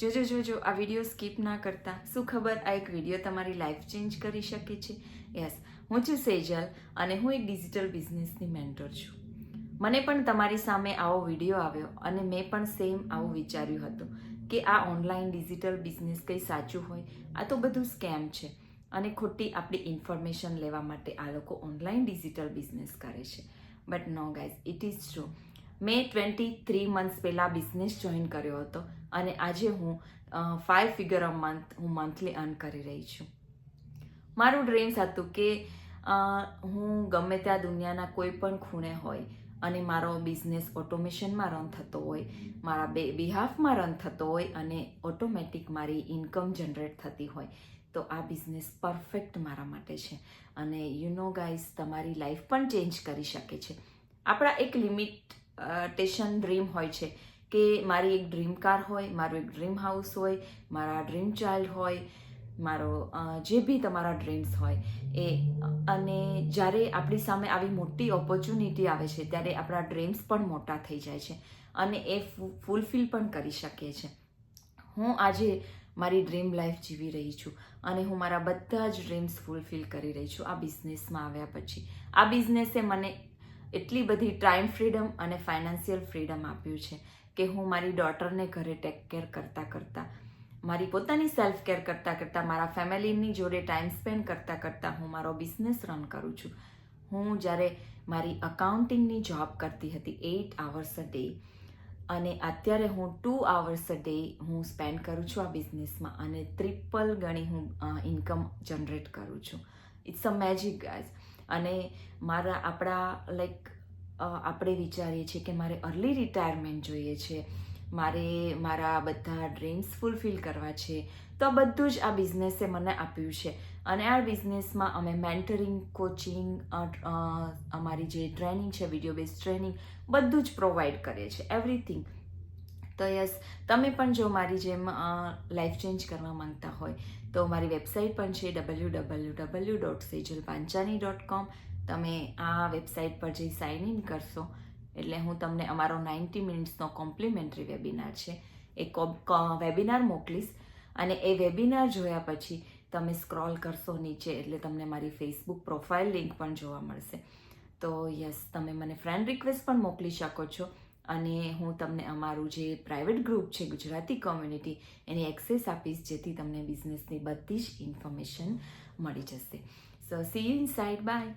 જોજો આ video skip ના કરતા. શું ખબર આ એક વિડીયો તમારી લાઈફ ચેન્જ કરી શકે છે. યસ, હું છું સેજલ અને હું એક ડિજિટલ બિઝનેસની મેન્ટર છું. મને પણ તમારી સામે આવો વિડીયો આવ્યો અને મેં પણ સેમ આવું વિચાર્યું હતું કે આ ઓનલાઈન ડિજિટલ બિઝનેસ કંઈ સાચું હોય, આ તો બધું સ્કેમ છે અને ખોટી આપણી ઇન્ફોર્મેશન લેવા માટે આ લોકો ઓનલાઈન ડિજિટલ બિઝનેસ કરે છે. But no guys, it is true. મેં 23 મંથ્સ પહેલાં બિઝનેસ જોઈન કર્યો હતો અને આજે હું 5 ફિગર અ મંથ હું મંથલી અર્ન કરી રહી છું. મારું ડ્રીમ્સ હતું કે હું ગમે ત્યાં દુનિયાના કોઈ પણ ખૂણે હોય અને મારો બિઝનેસ ઓટોમેશનમાં રન થતો હોય, મારા બિહાફમાં રન થતો હોય અને ઓટોમેટિક મારી ઇન્કમ જનરેટ થતી હોય, તો આ બિઝનેસ પરફેક્ટ મારા માટે છે. અને યુ નો ગાઈઝ, તમારી લાઈફ પણ ચેન્જ કરી શકે છે. આપણા એક લિમિટેશન ડ્રીમ હોય છે કે મારી એક ડ્રીમ કાર હોય, મારું એક ડ્રીમ હાઉસ હોય, મારા ડ્રીમ ચાઇલ્ડ હોય, મારો જે બી તમારા ડ્રીમ્સ હોય એ. અને જ્યારે આપણી સામે આવી મોટી ઓપોર્ચ્યુનિટી આવે છે ત્યારે આપણા ડ્રીમ્સ પણ મોટા થઈ જાય છે અને એ ફૂલફિલ પણ કરી શકીએ છીએ. હું આજે મારી ડ્રીમ લાઈફ જીવી રહી છું અને હું મારા બધા જ ડ્રીમ્સ ફૂલફિલ કરી રહી છું આ બિઝનેસમાં આવ્યા પછી. આ બિઝનેસે મને એટલી બધી ટાઈમ ફ્રીડમ અને ફાઇનાન્શિયલ ફ્રીડમ આપ્યું છે કે હું મારી ડોટરને ઘરે ટેક કેર કરતાં મારી પોતાની સેલ્ફ કેર કરતાં મારા ફેમિલીની જોડે ટાઈમ સ્પેન્ડ કરતાં હું મારો બિઝનેસ રન કરું છું. હું જ્યારે મારી અકાઉન્ટિંગની જોબ કરતી હતી 8 hours a day અને અત્યારે હું 2 hours a day હું સ્પેન્ડ કરું છું આ બિઝનેસમાં અને ટ્રિપલ ગણી હું ઇન્કમ જનરેટ કરું છું. It's a magic guys. અને આપણે વિચારીએ છીએ કે મારે અર્લી રિટાયરમેન્ટ જોઈએ છે, મારે મારા બધા ડ્રીમ્સ ફૂલફિલ કરવા છે, તો આ બધું જ આ બિઝનેસે મને આપ્યું છે. અને આ બિઝનેસમાં અમે મેન્ટરિંગ, કોચિંગ, અમારી જે ટ્રેનિંગ છે, વિડીયો બેઝ ટ્રેનિંગ, બધું જ પ્રોવાઈડ કરીએ છીએ, એવરીથિંગ. તો યસ, તમે પણ જો મારી જેમ લાઈફ ચેન્જ કરવા માંગતા હોય તો મારી વેબસાઇટ પણ છે www.sejalpanchani.com. તમે આ વેબસાઇટ પર જઈ સાઇન ઇન કરશો એટલે હું તમને અમારો 90 મિનિટ્સનો કોમ્પ્લિમેન્ટરી વેબિનાર છે એ વેબિનાર મોકલીશ અને એ વેબિનાર જોયા પછી તમે સ્ક્રોલ કરશો નીચે એટલે તમને મારી ફેસબુક પ્રોફાઇલ લિંક પણ જોવા મળશે. તો યસ, તમે મને ફ્રેન્ડ રિક્વેસ્ટ પણ મોકલી શકો છો અને હું તમને અમારું જે પ્રાઇવેટ ગ્રુપ છે ગુજરાતી કોમ્યુનિટી એની એક્સેસ આપીશ જેથી તમને બિઝનેસની બધી જ ઇન્ફોર્મેશન મળી જશે. સો સી યુ ઇનસાઇડ. બાય.